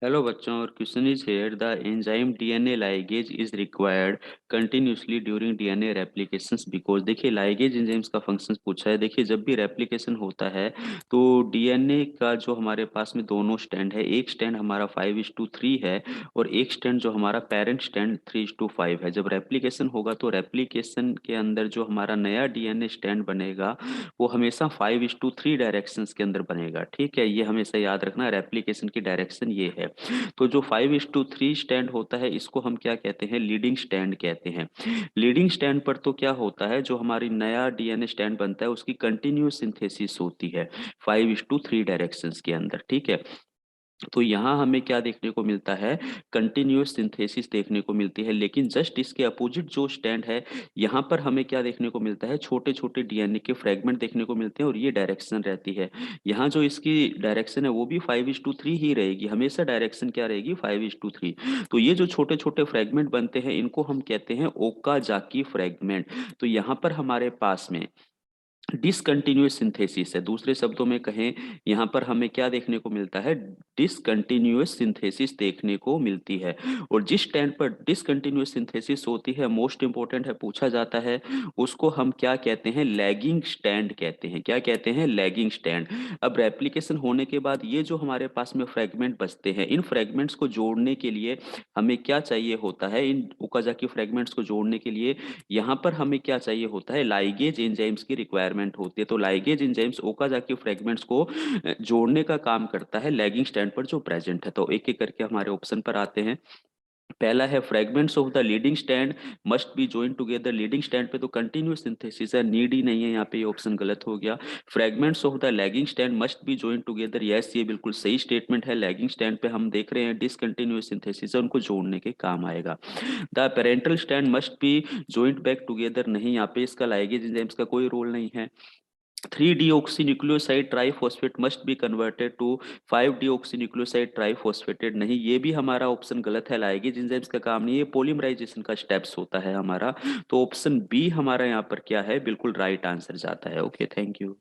Hello बच्चों, और question is here the enzyme DNA ligase is required continuously during DNA replications because. देखिए, ligase enzymes का function पूछा है। देखिए, जब भी रेप्लिकेशन होता है तो डीएनए का जो हमारे पास में दोनों स्टैंड है, एक स्टैंड हमारा 5:3 है और एक स्टैंड जो हमारा पेरेंट स्टैंड 3:5 है। जब रेप्लिकेशन होगा तो रेप्लिकेशन के अंदर जो हमारा नया डीएनए स्टैंड बनेगा वो हमेशा 5:3 डायरेक्शंस के अंदर बनेगा। ठीक है, ये हमेशा याद रखना, रेप्लिकेशन की डायरेक्शन ये है। तो जो 5:3 स्टैंड होता है इसको हम क्या कहते हैं, लीडिंग स्टैंड कहते हैं। लीडिंग स्टैंड पर तो क्या होता है, जो हमारी नया डीएनए स्टैंड बनता है उसकी कंटिन्यूस सिंथेसिस होती है 5:3 डायरेक्शंस के अंदर। ठीक है, तो यहाँ हमें क्या देखने को मिलता है, कंटिन्यूअस सिंथेसिस देखने को मिलती है। लेकिन जस्ट इसके अपोजिट जो स्टैंड है, यहाँ पर हमें क्या देखने को मिलता है, छोटे छोटे डीएनए के फ्रेगमेंट देखने को मिलते हैं और ये डायरेक्शन रहती है। यहाँ जो इसकी डायरेक्शन है वो भी 5:3 ही रहेगी, हमेशा डायरेक्शन क्या रहेगी, 5:3। तो ये जो छोटे छोटे फ्रेगमेंट बनते हैं इनको हम कहते हैं ओकाजाकी फ्रेगमेंट। तो यहाँ पर हमारे पास में डिसकंटिन्यूअस सिंथेसिस है। दूसरे शब्दों में कहें, यहाँ पर हमें क्या देखने को मिलता है, डिसकंटिन्यूअस सिंथेसिस देखने को मिलती है। और जिस स्टैंड पर डिसकंटिन्यूअस सिंथेसिस होती है, मोस्ट इंपॉर्टेंट है, पूछा जाता है, उसको हम क्या कहते हैं, लैगिंग स्टैंड कहते हैं। क्या कहते हैं, लैगिंग स्टैंड। अब रेप्लिकेशन होने के बाद ये जो हमारे पास में फ्रेगमेंट बचते हैं, इन फ्रेगमेंट्स को जोड़ने के लिए हमें क्या चाहिए होता है, इन ओकाजाकी फ्रेगमेंट्स को जोड़ने के लिए यहाँ पर हमें क्या चाहिए होता है, लाइगेज एंजाइम्स की रिक्वायरमेंट होती है। तो लाइगेज एंजाइम्स ओकाजाकी फ्रेगमेंट्स को जोड़ने का काम करता है लैगिंग स्टैंड पर जो प्रेजेंट है। तो एक एक करके हमारे ऑप्शन पर आते हैं। पहला है, fragments of the leading stand must be join together. Leading stand पे तो कंटिन्यूस सिंथेसिस है, नीड ही नहीं है, यहाँ पे ये ऑप्शन गलत हो गया। Fragments of the lagging stand must be join together, yes ये बिल्कुल सही स्टेटमेंट है। लैगिंग स्टैंड पे हम देख रहे हैं डिसकंटिन्यूस सिंथेसिस है, उनको जोड़ने के काम आएगा। The parental stand must be joint back together, नहीं, यहाँ पे इसका लाइगेज एंजाइम्स का कोई रोल नहीं है। 3 deoxynucleoside triphosphate must be converted to 5 deoxynucleoside triphosphated, नहीं, ये भी हमारा ऑप्शन गलत है। लाइगेज एंजाइम्स का काम नहीं है, पॉलीमराइजेशन का स्टेप्स होता है हमारा। तो ऑप्शन बी हमारा यहाँ पर क्या है, बिल्कुल राइट आंसर जाता है। Okay, thank you.